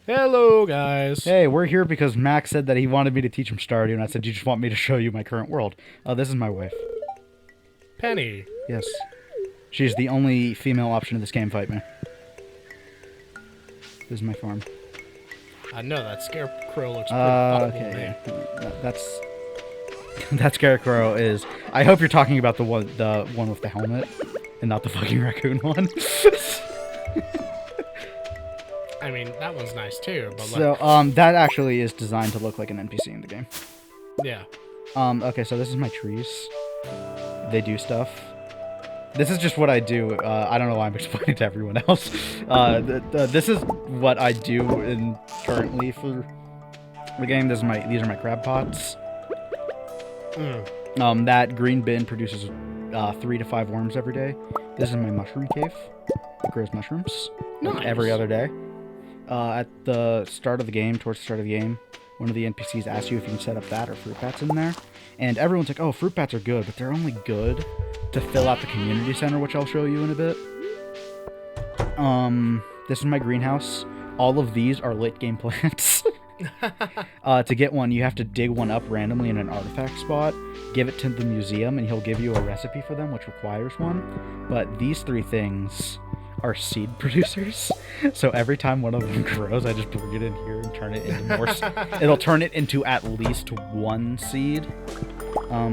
Hello, guys. Hey, we're here because Max said that he wanted me to teach him Stardew, and I said, you just want me to show you my current world. This is my wife. Penny. Yes. She's the only female option in this game, fight me. This is my farm. I know that scarecrow looks pretty fuckable to me. Okay. That's... that scarecrow is... I hope you're talking about the one with the helmet, and not the fucking raccoon one. I mean, that one's nice too, but So, that actually is designed to look like an NPC in the game. yeah. Okay, so this is my trees. They do stuff. This is just what I do. I don't know why I'm explaining to everyone else. This is what I do currently for the game. These are my crab pots. That green bin produces 3 to 5 worms every day. This is my mushroom cave. It grows mushrooms like every other day. At the start of the game, towards the start of the game, one of the NPCs asks you if you can set up that or fruit bats in there. And everyone's like, oh, fruit bats are good, but they're only good to fill out the community center, which I'll show you in a bit. This is my greenhouse. All of these are late game plants. To get one, you have to dig one up randomly in an artifact spot, give it to the museum, and he'll give you a recipe for them, which requires one. But these 3 things are seed producers. So every time one of them grows, I just bring it in here and turn it into more. It'll turn it into at least 1 seed. I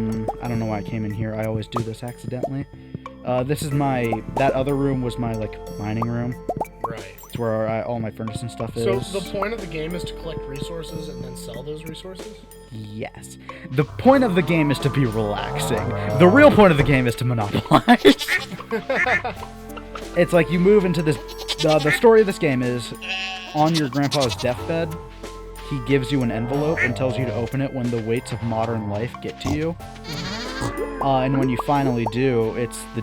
don't know why I came in here. I always do this accidentally. This is that other room was my, mining room. Right. It's where all my furnace and stuff is. So the point of the game is to collect resources and then sell those resources? Yes. The point of the game is to be relaxing. The real point of the game is to monopolize. It's like you move into this... The story of this game is, on your grandpa's deathbed, he gives you an envelope and tells you to open it when the weights of modern life get to you. And when you finally do, it's the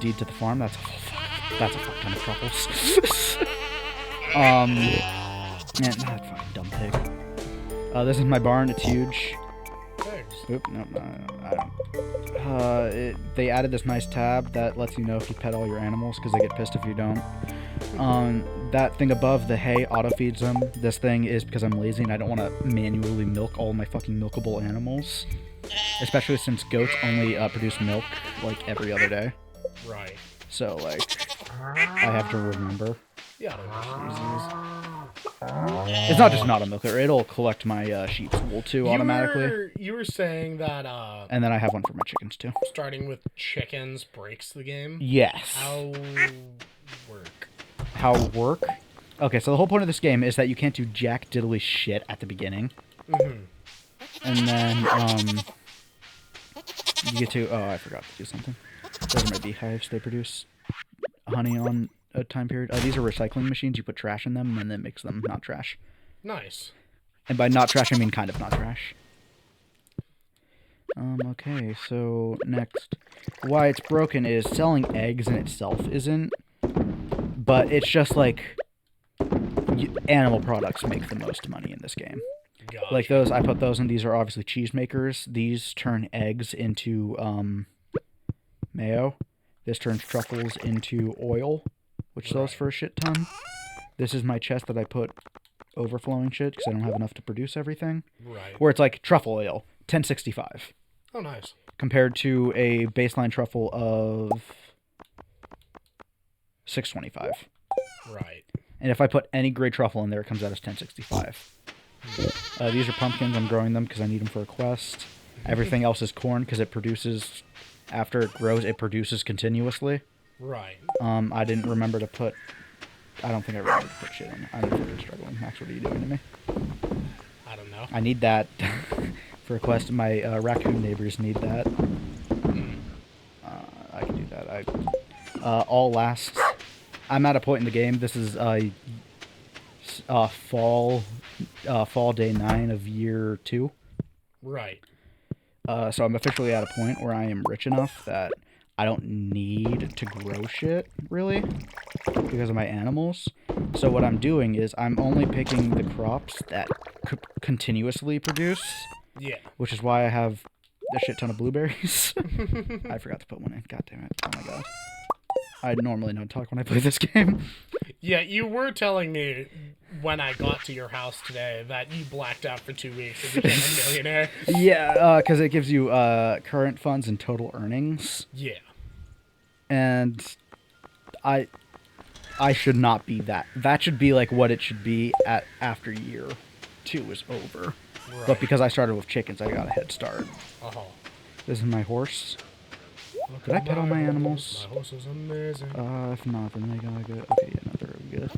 deed to the farm. That's a fuck ton of truffles. Man, that fucking dumb pig. This is my barn. It's huge. Thanks. Oop, no, I don't. They added this nice tab that lets you know if you pet all your animals, because they get pissed if you don't. That thing above the hay auto-feeds them. This thing is because I'm lazy and I don't want to manually milk all my fucking milkable animals. Especially since goats only produce milk, every other day. Right. So, I have to remember. Yeah. It's not just not a milker, it'll collect my sheep's wool too automatically. You were saying that and then I have one for my chickens too. starting with chickens breaks the game? Yes. How work? Okay, so the whole point of this game is that you can't do jack diddly shit at the beginning. And then, you get to... Oh, I forgot to do something. Those are my beehives. They produce honey on a time period. These are recycling machines. You put trash in them, and then it makes them not trash. Nice. And by not trash, I mean kind of not trash. Okay, so next. Why it's broken is selling eggs in itself isn't, but it's just animal products make the most money in this game. Gotcha. Like those, I put those in. These are obviously cheese makers. These turn eggs into mayo. This turns truffles into oil, which sells for a shit ton. This is my chest that I put overflowing shit because I don't have enough to produce everything. Right. Where it's like truffle oil, 1065. Oh, nice. Compared to a baseline truffle of 625. Right. And if I put any gray truffle in there, it comes out as 1065. These are pumpkins. I'm growing them because I need them for a quest. Everything else is corn because it produces... After it grows, it produces continuously. Right. I didn't remember to put... I don't think I remember to put shit in. I'm fucking struggling. Max, what are you doing to me? I don't know. I need that for a quest. My raccoon neighbors need that. I can do that. All lasts... I'm at a point in the game. This is fall day 9 of year 2. Right. So I'm officially at a point where I am rich enough that I don't need to grow shit, really, because of my animals. So what I'm doing is I'm only picking the crops that continuously produce. Yeah. Which is why I have a shit ton of blueberries. I forgot to put one in. God damn it. Oh my god. I normally don't talk when I play this game. Yeah, you were telling me when I got to your house today that you blacked out for 2 weeks and became a millionaire. Yeah, because it gives you current funds and total earnings. Yeah. And I should not be that. That should be like what it should be at after year 2 is over. Right. But because I started with chickens, I got a head start. Uh-huh. This is my horse. Look Did I at pet all my horse. animals? My horse is amazing. If not, then they gotta go. Okay, yeah, no, they're good.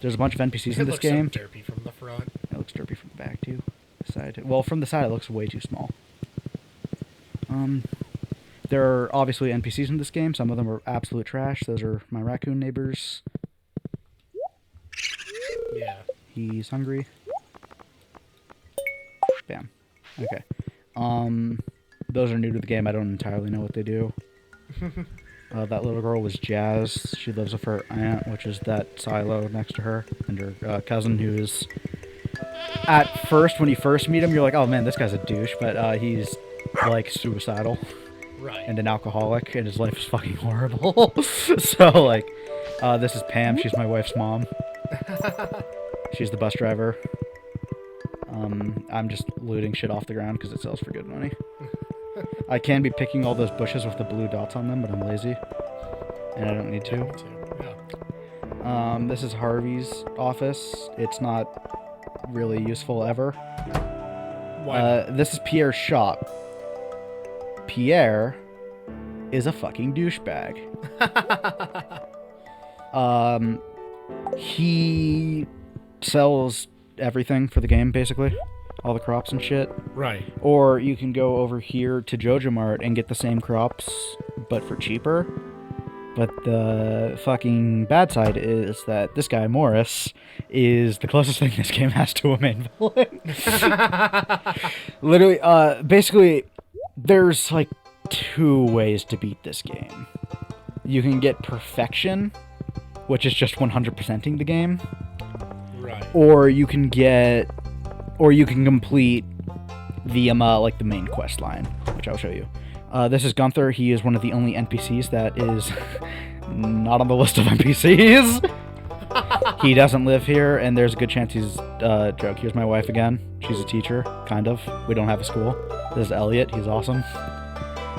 There's a bunch of NPCs It in this looks game. so derpy from the front. It looks derpy from the back too. The side. Well, from the side it looks way too small. There are obviously NPCs in this game. Some of them are absolute trash. Those are my raccoon neighbors. Yeah. He's hungry. Bam. Okay. Those are new to the game. I don't entirely know what they do. That little girl was Jazz. She lives with her aunt, which is that silo next to her, and her cousin, who is... At first, when you first meet him, you're like, oh man, this guy's a douche, but he's, like, suicidal. Right. And an alcoholic, and his life is fucking horrible. So, like, this is Pam. She's my wife's mom. She's the bus driver. I'm just looting shit off the ground because it sells for good money. I can be picking all those bushes with the blue dots on them, but I'm lazy. And I don't need to. Me too. Yeah. This is Harvey's office. It's not really useful ever. Why? This is Pierre's shop. Pierre is a fucking douchebag. He sells everything for the game, basically. All the crops and shit. Right. Or you can go over here to Joja Mart and get the same crops, but for cheaper. But the fucking bad side is that this guy, Morris, is the closest thing this game has to a main villain. Literally, basically, there's like 2 ways to beat this game. You can get perfection, which is just 100%ing the game. Right. Or you can complete the like the main quest line, which I'll show you. This is Gunther. He is one of the only NPCs that is not on the list of NPCs. He doesn't live here, and there's a good chance he's joke. Here's my wife again. She's a teacher, kind of. We don't have a school. This is Elliot. He's awesome.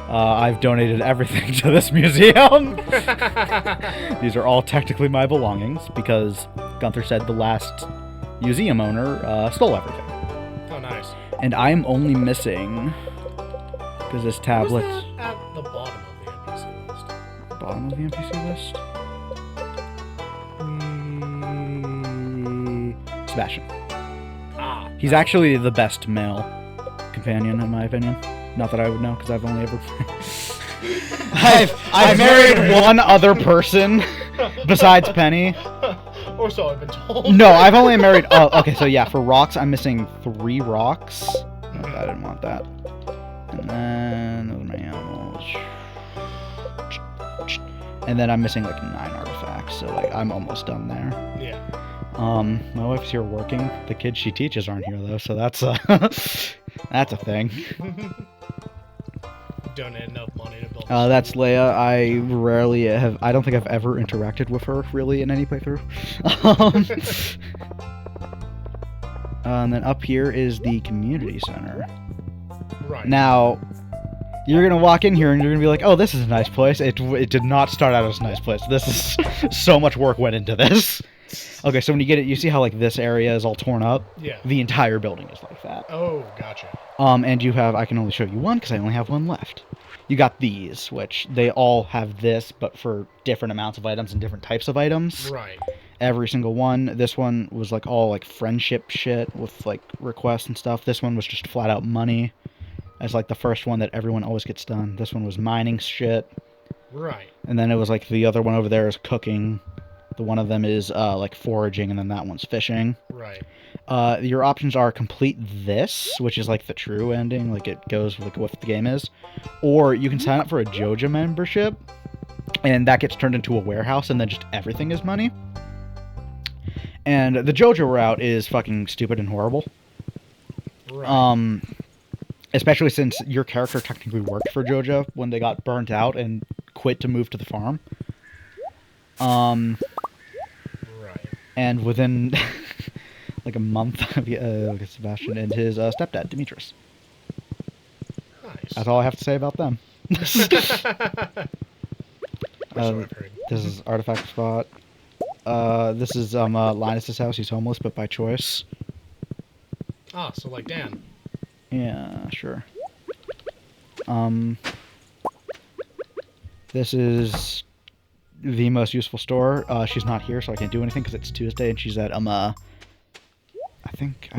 I've donated everything to this museum. These are all technically my belongings because Gunther said the last museum owner stole everything. Oh, nice. And I'm only missing because this tablet. Who's that at the bottom of the NPC list? Bottom of the NPC list. Sebastian. Ah. He's actually the best male companion, in my opinion. Not that I would know, because I've only ever... I've married one other person besides Penny. Or so I've been told. No, I've only married... Oh, okay, so yeah, for rocks, I'm missing 3 rocks. No, I didn't want that. And then... Those are my animals. And then I'm missing, like, 9 artifacts, so, like, I'm almost done there. Yeah. My wife's here working. The kids she teaches aren't here, though, so that's that's a thing. Donate enough money to build. That's Leia. I rarely have. I don't think I've ever interacted with her really in any playthrough. And then up here is the community center. Right. Now, you're gonna walk in here and you're gonna be like, "Oh, this is a nice place." It did not start out as a nice place. This is so much work went into this. Okay, so when you get it, you see how like this area is all torn up. Yeah. The entire building is like that. Oh, gotcha. And you have, I can only show you one because I only have one left. You got these, which they all have this, but for different amounts of items and different types of items. Right. Every single one. This one was like all like friendship shit with like requests and stuff. This one was just flat out money. As like the first one that everyone always gets done. This one was mining shit. Right. And then it was like the other one over there is cooking. The one of them is like foraging, and then that one's fishing. Right. Your options are complete this, which is like the true ending, like it goes with like what the game is, or you can sign up for a Joja membership, and that gets turned into a warehouse, and then just everything is money. And the Joja route is fucking stupid and horrible. Right. Especially since your character technically worked for Joja when they got burnt out and quit quit to move to the farm. Right. And within like a month, Sebastian and his stepdad, Demetrius. Nice. That's all I have to say about them. So I've heard. This is Artifact Spot. This is Linus's house. He's homeless, but by choice. Oh, so like Dan. Yeah, sure. This is the most useful store. She's not here, so I can't do anything because it's Tuesday, and she's at I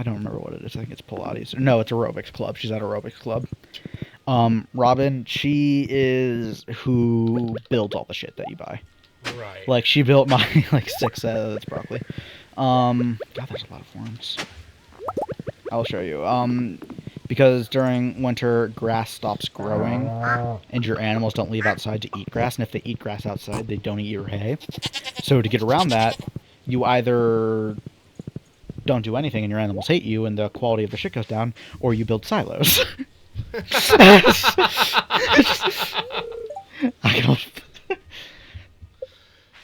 don't remember what it is. I think it's Pilates. No, it's aerobics club. She's at aerobics club. Robin, she is who builds all the shit that you buy. Right. Like, she built my, like, 6 that's broccoli. God, there's a lot of forms. I'll show you. Because during winter, grass stops growing, and your animals don't leave outside to eat grass, and if they eat grass outside, they don't eat your hay. So to get around that, you either don't do anything and your animals hate you and the quality of the shit goes down, or you build silos. I don't...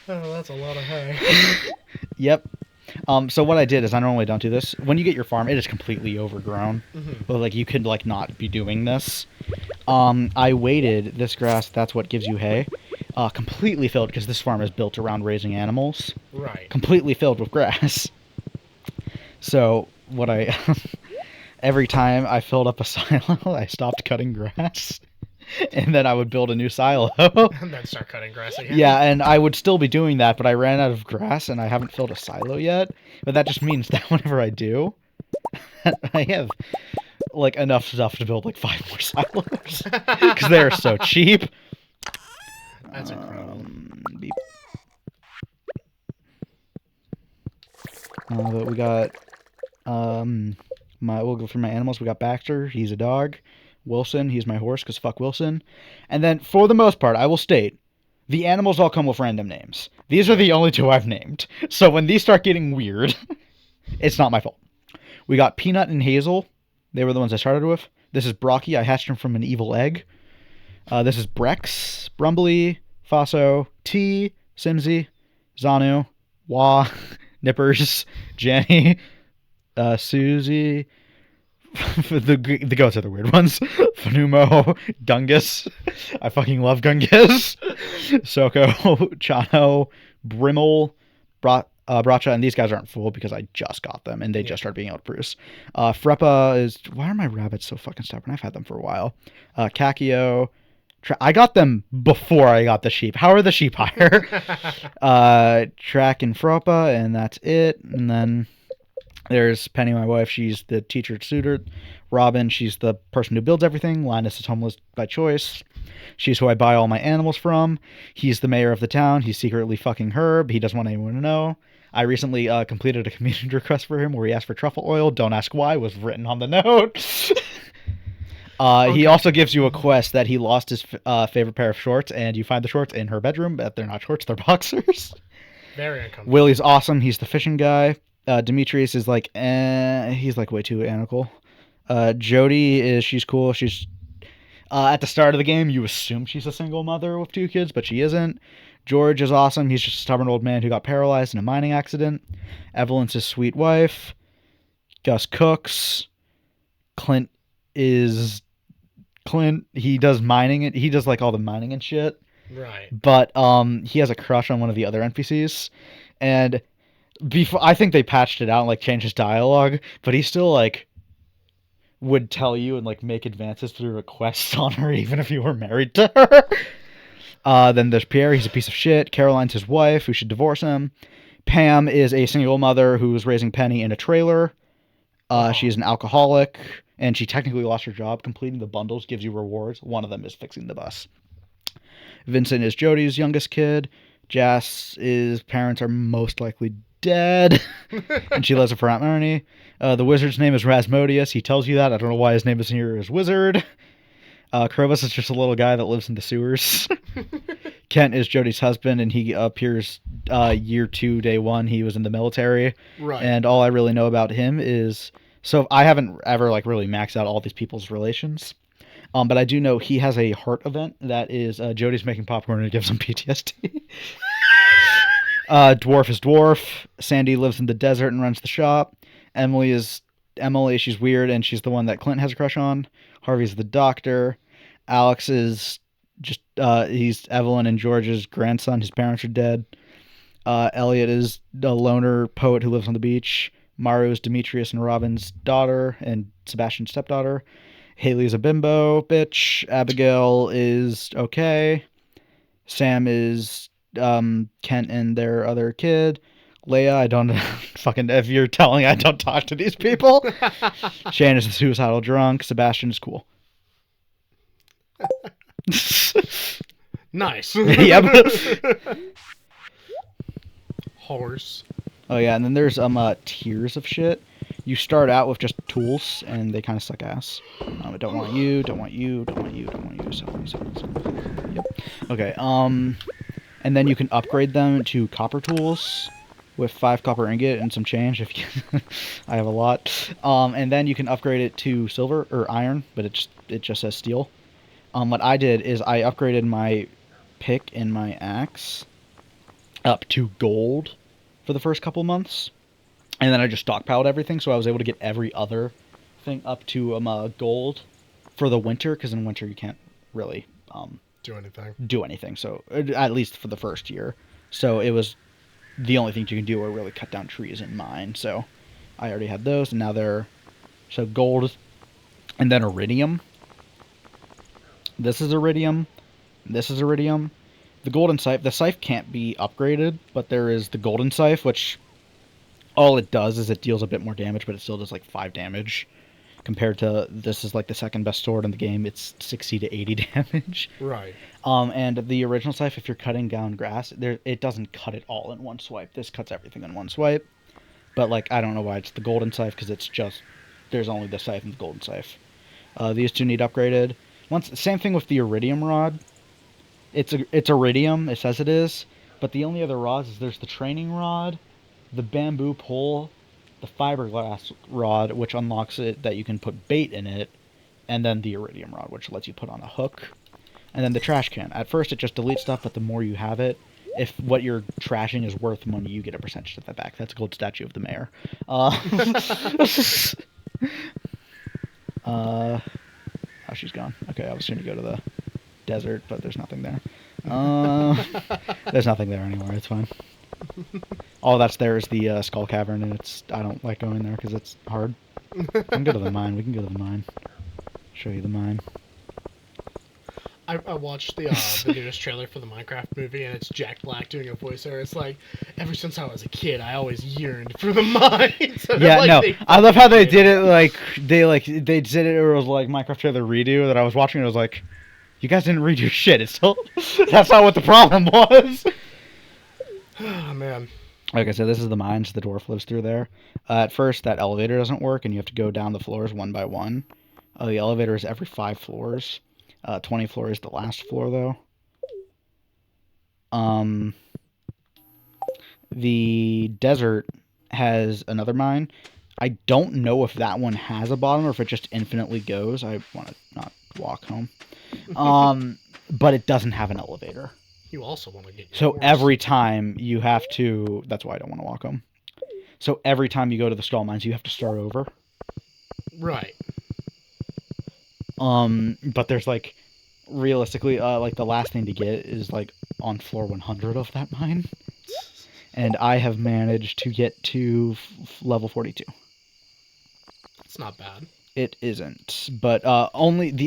Oh, that's a lot of hay. Yep. So what I did is I normally don't do this. When you get your farm, it is completely overgrown. But like you could like not be doing this. I waited this grass. That's what gives you hay. Completely filled because this farm is built around raising animals. Right. Completely filled with grass. So what I every time I filled up a silo, I stopped cutting grass. And then I would build a new silo. And then start cutting grass again. Yeah, and I would still be doing that, but I ran out of grass and I haven't filled a silo yet. But that just means that whenever I do, I have like enough stuff to build like 5 more silos. Because they're so cheap. That's incredible. Beep. But we got we'll go through my animals. We got Baxter, he's a dog. Wilson, he's my horse, because fuck Wilson. And then, for the most part, I will state, the animals all come with random names. These are the only 2 I've named. So when these start getting weird, it's not my fault. We got Peanut and Hazel. They were the ones I started with. This is Brocky. I hatched him from an evil egg. This is Brex, Brumbly, Faso, T, Simsy, Zanu, Wah, Nippers, Janny, Susie... the goats are the weird ones. Fanumo, Gungus. I fucking love Gungus. Soko, Chano, Brimmel, Bracha, and these guys aren't full because I just got them and they just started being able to produce. Freppa is... Why are my rabbits so fucking stubborn? I've had them for a while. Kakio. I got them before I got the sheep. How are the sheep higher? Track and Freppa, and that's it. And then... There's Penny, my wife. She's the teacher tutor. Robin, she's the person who builds everything. Linus is homeless by choice. She's who I buy all my animals from. He's the mayor of the town. He's secretly fucking Herb. He doesn't want anyone to know. I recently completed a community request for him where he asked for truffle oil. Don't ask why was written on the note. He also gives you a quest that he lost his favorite pair of shorts, and you find the shorts in her bedroom, but they're not shorts, they're boxers. Very uncomfortable. Willie's awesome. He's the fishing guy. Demetrius is like, he's like way too animal. Jody she's cool. She's, at the start of the game, you assume she's a single mother with 2 kids, but she isn't. George is awesome. He's just a stubborn old man who got paralyzed in a mining accident. Evelyn's his sweet wife. Gus cooks. Clint. He does mining. He does like all the mining and shit. Right. But, he has a crush on one of the other NPCs. And... I think they patched it out and like changed his dialogue, but he still like would tell you and like make advances through requests on her even if you were married to her. Then there's Pierre, he's a piece of shit. Caroline's his wife, who should divorce him. Pam is a single mother who's raising Penny in a trailer. She's an alcoholic, and she technically lost her job. Completing the bundles gives you rewards. One of them is fixing the bus. Vincent is Jody's youngest kid. Jass's parents are most likely dead, and she lives with her Aunt Marnie. The wizard's name is Rasmodius. He tells you that. I don't know why his name is here as wizard. Krobus is just a little guy that lives in the sewers. Kent is Jody's husband, and he appears year 2, day 1. He was in the military. Right. And all I really know about him is... So I haven't ever like really maxed out all these people's relations. But I do know he has a heart event that is Jody's making popcorn and it gives him PTSD. Dwarf is dwarf. Sandy lives in the desert and runs the shop. Emily is Emily. She's weird and she's the one that Clint has a crush on. Harvey's the doctor. Alex is just he's Evelyn and George's grandson. His parents are dead. Elliot is a loner poet who lives on the beach. Maru is Demetrius and Robin's daughter and Sebastian's stepdaughter. Haley's a bimbo bitch. Abigail is okay. Sam is Kent and their other kid. Leia, I don't fucking if you're telling I don't talk to these people. Shane is a suicidal drunk. Sebastian is cool. Nice. Yep. Horse. Oh yeah, and then there's tiers of shit. You start out with just tools, and they kind of suck ass. I don't want you, don't want you, don't want you, don't want you. So. Yep. Okay. And then you can upgrade them to copper tools with 5 copper ingot and some change. If you, I have a lot. And then you can upgrade it to silver or iron, but it just says steel. What I did is I upgraded my pick and my axe up to gold for the first couple months, and then I just stockpiled everything, so I was able to get every other thing up to gold for the winter, because in winter you can't really do anything. So at least for the first year, so it was the only things you can do are really cut down trees and mine. So I already had those, and now they're so gold, and then iridium. This is iridium. This is iridium. The golden scythe. The scythe can't be upgraded, but there is the golden scythe, which all it does is it deals a bit more damage, but it still does like 5 damage. Compared to this is like the second best sword in the game. It's 60 to 80 damage. Right. And the original scythe, if you're cutting down grass, it doesn't cut it all in one swipe. This cuts everything in one swipe. But like I don't know why it's the golden scythe, because it's just there's only the scythe and the golden scythe. These two need upgraded. Same thing with the iridium rod. It's iridium. It says it is, but the only other rods is there's the training rod, the bamboo pole, the fiberglass rod, which unlocks it that you can put bait in it, and then the iridium rod, which lets you put on a hook, and then the trash can. At first, it just deletes stuff, but the more you have it, if what you're trashing is worth money, you get a percentage of that back. That's a gold statue of the mayor. Oh, she's gone. Okay, I was going to go to the desert, but there's nothing there. There's nothing there anymore. It's fine. All that's there is the skull cavern, and I don't like going there because it's hard. We can go to the mine. We can go to the mine. Show you the mine. I watched the newest trailer for the Minecraft movie, and it's Jack Black doing a voiceover. It's like, ever since I was a kid, I always yearned for the mines. Yeah, like, no, I love how they did it. They did it. It was like Minecraft trailer redo that I was watching. And I was like, you guys didn't read your shit. It's still that's not what the problem was. Oh man. Okay, so this is the mines. The dwarf lives through there. At first, that elevator doesn't work, and you have to go down the floors one by one. The elevator is every 5 floors. 20 floors is the last floor, though. The desert has another mine. I don't know if that one has a bottom or if it just infinitely goes. I want to not walk home. But it doesn't have an elevator. You also want to get your So horse. every time you have to... That's why I don't want to walk home. So every time you go to the skull mines, you have to start over. Right. But there's like... Realistically, like the last thing to get is like on floor 100 of that mine. And I have managed to get to level 42. It's not bad. It isn't. But the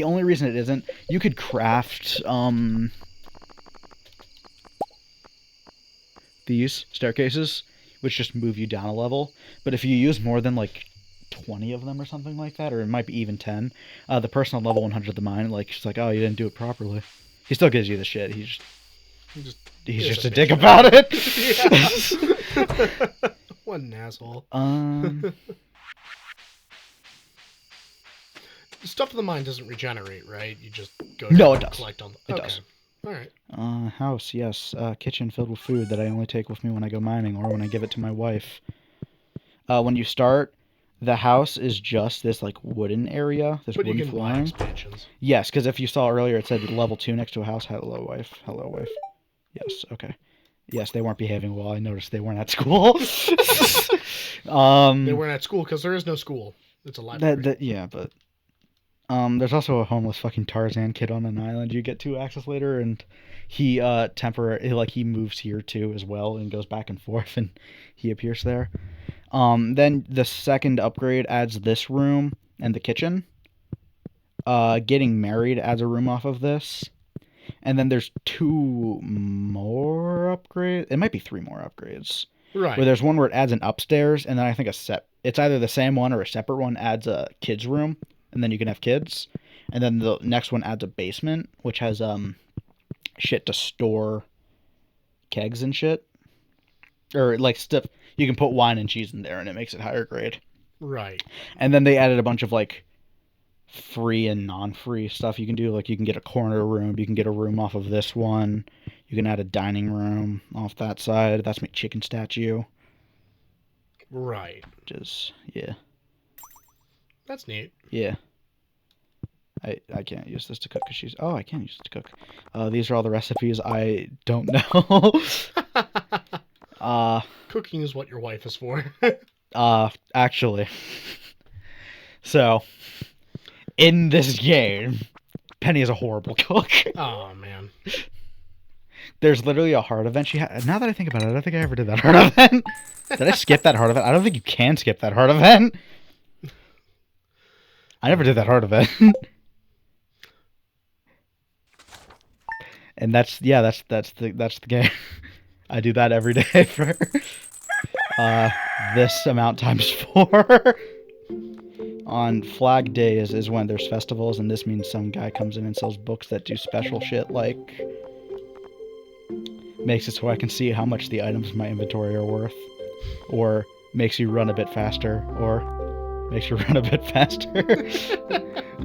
only reason it isn't, you could craft... these staircases, which just move you down a level. But if you use more than like 20 of them or something like that, or it might be even 10, the person on level 100 of the mine, like, she's like, oh, you didn't do it properly. He still gives you the shit. He's just a dick about it. What an asshole. Stuff in the mine doesn't regenerate, right? You just go down it and does. collect on It does. All right. House, yes. Kitchen filled with food that I only take with me when I go mining or when I give it to my wife. When you start, The house is just this like wooden area, this But you wooden can buy flooring. expansions. Yes, because if you saw earlier, it said level 2 next to a house. Hello, wife. Hello, wife. Yes. Okay. Yes, they weren't behaving well. I noticed they weren't at school. They weren't at school because there is no school. It's a library. Yeah, but there's also a homeless fucking Tarzan kid on an island you get to access later, and he he moves here too as well and goes back and forth, and he appears there. Then the second upgrade adds this room and the kitchen. Getting married adds a room off of this. And then there's 2 more upgrades. It might be 3 more upgrades. Right. Where there's one where it adds an upstairs, and then I think it's either the same one or a separate one adds a kids room, and then you can have kids. And then the next one adds a basement, which has shit to store kegs and shit, or like stuff you can put wine and cheese in there, and it makes it higher grade. Right. And then they added a bunch of like free and non-free stuff you can do. Like you can get a corner room, you can get a room off of this one, you can add a dining room off that side. That's my chicken statue. Right. Which is yeah. That's neat. Yeah. I can't use this to cook because I can use it to cook. These are all the recipes I don't know. Cooking is what your wife is for. Actually. So, in this game, Penny is a horrible cook. Oh, man. There's literally a heart event she had. Now that I think about it, I don't think I ever did that heart event. Did I skip that heart event? I don't think you can skip that heart event. I never did that heart event. And that's the game. I do that every day for this amount times 4. On Flag Days is when there's festivals, and this means some guy comes in and sells books that do special shit, like makes it so I can see how much the items in my inventory are worth, or makes you run a bit faster, or makes you run a bit faster.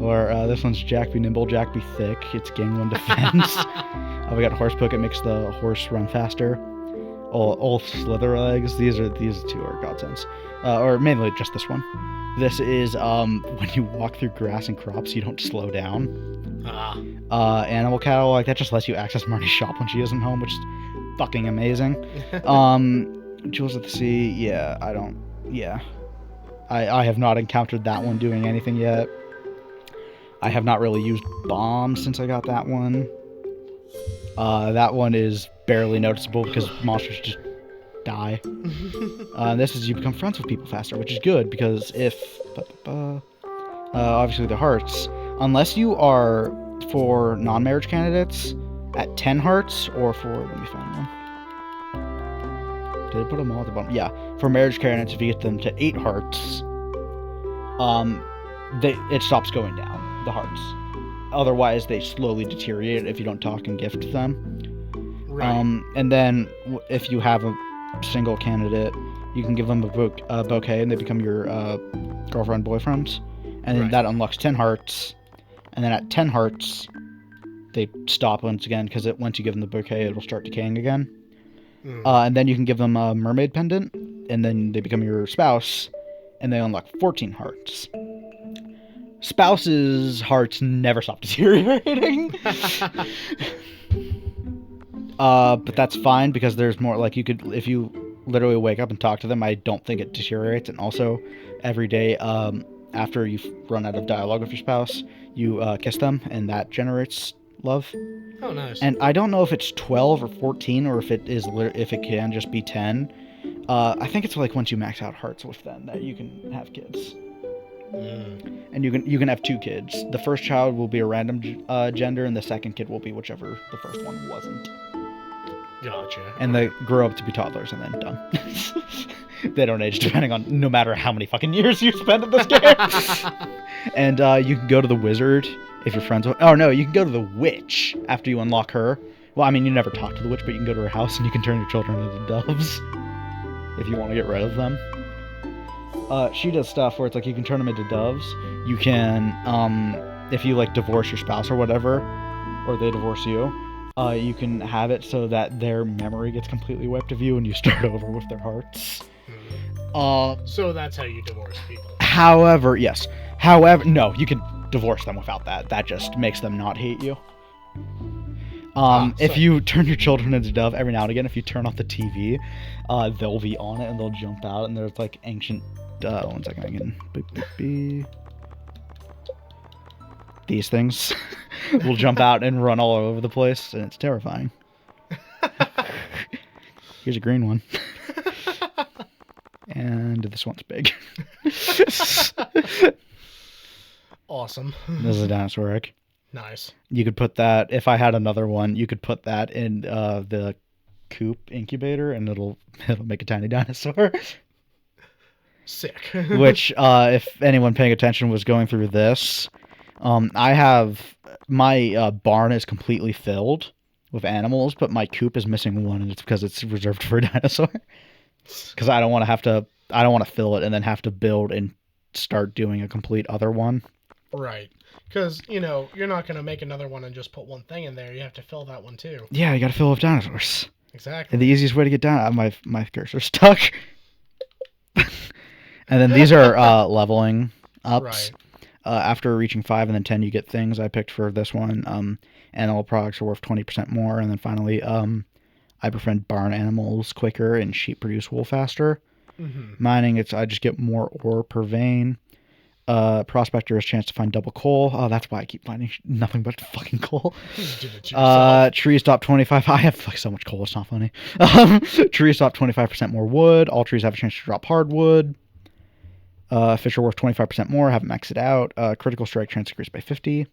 Or this one's Jack Be Nimble, Jack Be Thick. It's Gang 1 Defense. We got Horse Book. It makes the horse run faster. Old Slither Legs. These 2 are godsends. Or mainly just this one. This is when you walk through grass and crops, you don't slow down. Animal Catalog, that just lets you access Marnie's shop when she isn't home, which is fucking amazing. Jewels of the Sea, yeah, I have not encountered that one doing anything yet. I have not really used bombs since I got that one. That one is barely noticeable because monsters just die. This is you become friends with people faster, which is good because if obviously the hearts, unless you are for non-marriage candidates at 10 hearts, or for let me find one. Did I put them all at the bottom? Yeah, for marriage candidates, if you get them to 8 hearts, it stops going down, the hearts. Otherwise, they slowly deteriorate if you don't talk and gift them. Right. And then if you have a single candidate, you can give them a bouquet, and they become your girlfriend, boyfriend. And then that unlocks 10 hearts. And then at 10 hearts, they stop once again, because once you give them the bouquet, it'll start decaying again. And then you can give them a mermaid pendant, and then they become your spouse, and they unlock 14 hearts. Spouses' hearts never stop deteriorating. But that's fine, because there's more, like, if you literally wake up and talk to them, I don't think it deteriorates. And also, every day, after you've run out of dialogue with your spouse, you kiss them, and that generates love. Oh, nice. And I don't know if it's 12 or 14, or if it can just be 10. I think it's like once you max out hearts with them that you can have kids. And you can have 2 kids. The first child will be a random gender, and the second kid will be whichever the first one wasn't. Gotcha. And they grow up to be toddlers and then done. They don't age depending on no matter how many fucking years you spend in this game. And you can go to the wizard if you're friends with... Oh, no, you can go to the witch after you unlock her. Well, I mean, you never talk to the witch, but you can go to her house and you can turn your children into doves if you want to get rid of them. She does stuff where it's like you can turn them into doves. You can, if you like divorce your spouse or whatever, or they divorce you, you can have it so that their memory gets completely wiped of you and you start over with their hearts. So that's how you divorce people. However, yes. However, no, you can divorce them without that. That just makes them not hate you. If you turn your children into dove every now and again, if you turn off the TV, they'll be on it and they'll jump out and there's like ancient. 1 second again. These things will jump out and run all over the place, and it's terrifying. Here's a green one. And this one's big. Awesome. This is a dinosaur egg. Nice. You could put that, if I had another one, you could put that in the coop incubator, and it'll make a tiny dinosaur. Sick. Which, if anyone paying attention was going through this, I have my barn is completely filled with animals, but my coop is missing one, and it's because it's reserved for a dinosaur. Because I don't want to fill it and then have to build and start doing a complete other one. Right. Because, you're not going to make another one and just put one thing in there. You have to fill that one, too. Yeah, you got to fill it with dinosaurs. Exactly. And the easiest way to get down... My cursor's stuck. And then these are leveling ups. Right. After reaching 5 and then 10, you get things. I picked for this one. Animal products are worth 20% more. And then finally, I befriend barn animals quicker and sheep produce wool faster. Mm-hmm. Mining, I just get more ore per vein. Prospector has a chance to find double coal. Oh, that's why I keep finding nothing but fucking coal. You did it to yourself. Trees drop 25. I have so much coal, it's not funny. Trees drop 25% more wood. All trees have a chance to drop hardwood. Fish are worth 25% more. Haven't maxed it out. Critical strike chance increased by 50.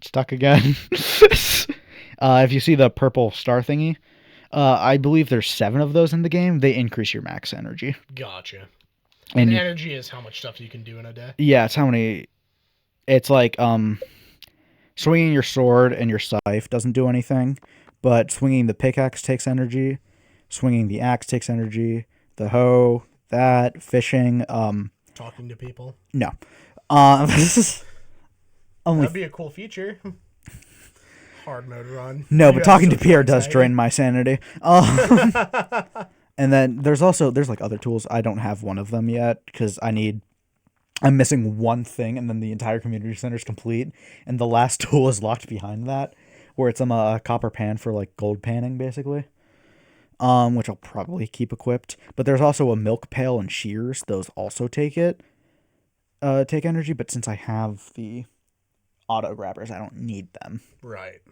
Stuck again. If you see the purple star thingy, I believe there's 7 of those in the game. They increase your max energy. Gotcha. And energy is how much stuff you can do in a day. Yeah, it's how many. It's like swinging your sword and your scythe doesn't do anything, but swinging the pickaxe takes energy. Swinging the axe takes energy. The hoe, that fishing. Talking to people. No. This is only. That'd be a cool feature. Hard mode run. No, but talking to Pierre does drain my sanity. And then there's like other tools. I don't have one of them yet because I'm missing one thing, and then the entire community center is complete, and the last tool is locked behind that, where it's a copper pan for like gold panning basically. Which I'll probably keep equipped. But there's also a milk pail and shears. Those also take energy, but since I have the auto grabbers, I don't need them. Right.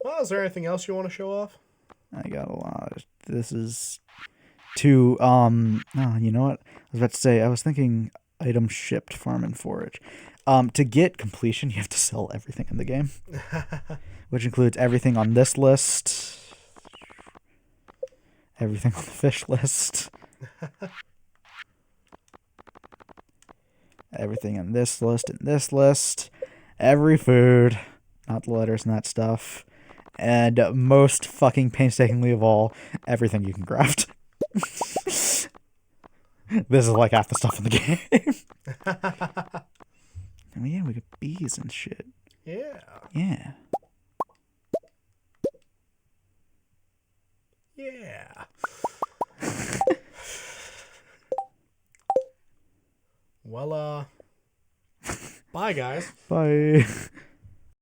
Well, is there anything else you want to show off? I got a lot. This is to oh, you know what? I was about to say, I was thinking item shipped, farm and forage. To get completion, you have to sell everything in the game. Which includes everything on this list. Everything on the fish list. Everything in this list. Every food. Not the letters and that stuff. And most fucking painstakingly of all, everything you can craft. This is like half the stuff in the game. Oh yeah, we got bees and shit. Yeah. Yeah. Yeah. Well, bye guys. Bye.